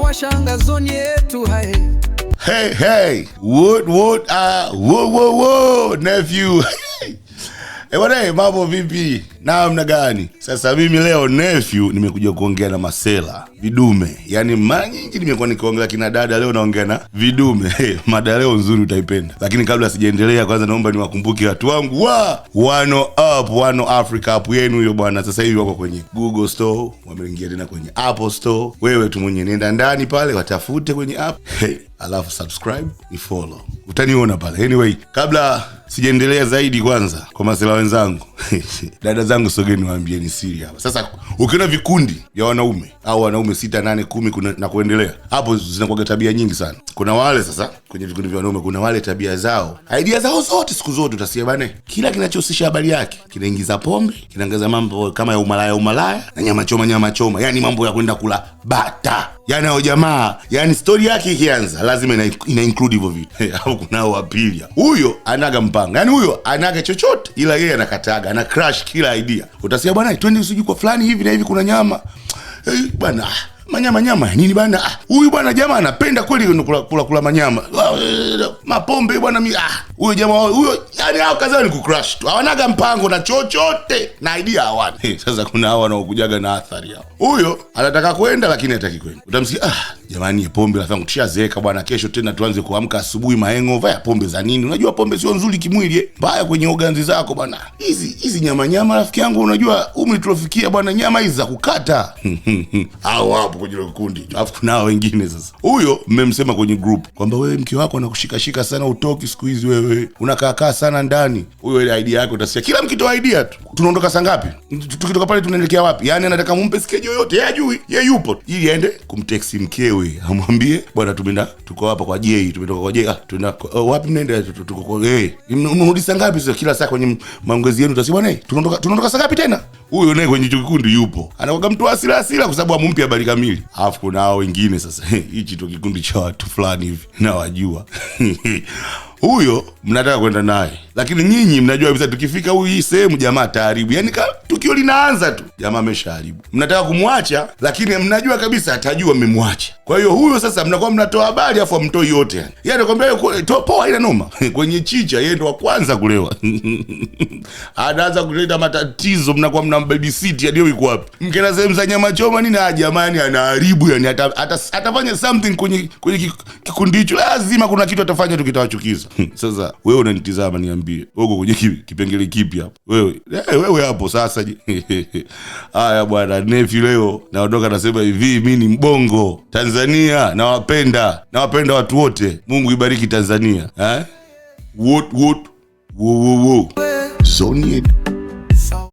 washanga zoni yetu hai. Hey, what, nephew. Bwana, mambo vipi? Namna gani? Sasa mimi leo nephew nimekuja kuongea na masela vidume. Yaani mara nyingi nimekuwa nikiongea kina dada, leo naongea na vidume. Mada leo nzuri utaipenda. Lakini kabla sijaendelea, kwanza naomba niwakumbuke watu wangu wa Wano Africa app yenu hiyo bwana. Sasa hivi wako kwenye Google Store, wameingia tena kwenye Apple Store. Wewe tu mwenyewe nenda ndani pale, watafute kwenye app. Alafu subscribe, ni follow. Utaniona pale. Anyway, kabla sijaendelea zaidi, kwanza kwa masela wenzangu, dada zangu, sogeni niwaambie ni siri hapa. Sasa ukiona vikundi vya wanaume au wanaume 6, 8, 10 na kuendelea, hapo zinakuwa tabia nyingi sana. Kuna wale sasa kwenye vikundi vya wanaume, kuna wale tabia zao, idea zao zote siku zote utasikia bana, kila kinachohusisha habari yake kinaingiza pombe, kinaangaza mambo kama ya umalaya na nyama choma, yani mambo ya kwenda kula bata. Yani hao jamaa, yani story yake ikianza lazima ina include hivyo vitu. Au kuna wa pili, huyo anaga mpango, yani huyo anaga chochote, ila yeye anakataga, ana crash kila idea. Utasikia bwana, twende usiji kwa fulani hivi na hivi, kuna nyama bwana, manyama nini bwana, huyu bwana jamaa anapenda kweli kula manyama, mapombe bwana, huyo jamaa huyo, yani hao kazi ni kucrash tu, hawanaga mpango na chochote, na idea hawana. Sasa kuna hao wanaokujaga na athari hao. Huyo anataka kwenda lakini hataki kwenda. Utamsikia, jamani, pombe lazima tushazeeka bwana, kesho tena tuanze kuamka asubuhi mahangover ya pombe za nini? Unajua pombe sio nzuri kimwili, mbaya kwenye organs zako bwana. Hizi nyama rafiki yangu, unajua umri tulofikia bwana, nyama hizi za kukata. Hao hapo kwenye kundi. Alafu kuna wengine sasa. Huyo mmemsema kwenye group kwamba wewe mke wako anakushika sana, utoki siku hizi, wewe unakaa sana ndani. Huyo ile idea yake utasikia kila mkitoa idea tu. Tunaondoka saa ngapi? Tukitoka pale tunaelekea wapi? Yani anataka mumpe schedule yote, yeye ajui, yeye yupo ili aende kumtext mkewe, amwambie bwana, tuko hapa kwa J, tumetoka kwa J, tunaenda wapi, mnaenda, tuko kwa mnarudi saa ngapi? Sio kila saa kwenye maongezi yenu utasema bwana, tunaondoka saa ngapi tena? Huyo naye kwenye kikundi yupo, anakuwa mtu asila kwa sababu amumpi habari kamili. Alafu kuna hao wengine sasa, hichi tu kikundi cha watu fulani hivi na wajua. Huyo mnataka kwenda naye, lakini nyinyi mnajua kabisa tukifika hii sehemu jamaa taharibu. Yani tukio linaanza tu jamaa ameshaharibu. Mnataka kumwacha, lakini mnajua kabisa atajua mmemwacha. Kwa hiyo huyo sasa mnakuwa mnatoa habari afu amtoi yote yani. Yeye anakuambia poa, ina noma. Kwenye chicha yeye ndo wa kwanza kulewa. Anaanza kuleta matatizo, mnakuwa mnambabysit hadi yuko wapi. Mkena sehemu za nyama choma nini, jamani anaharibu yani, atafanya something kwenye kikundi hicho. Lazima kuna kitu atafanya tukitawachukiza. Sasa wewe unanitazama, niambie uko kwenye kipengele kipi hapo? Wewe hapo sasa. Haya bwana, nephew leo naondoka nasema hivi, mimi ni mbongo Tanzania, nawapenda watu wote. Mungu ibariki Tanzania. What Zoni.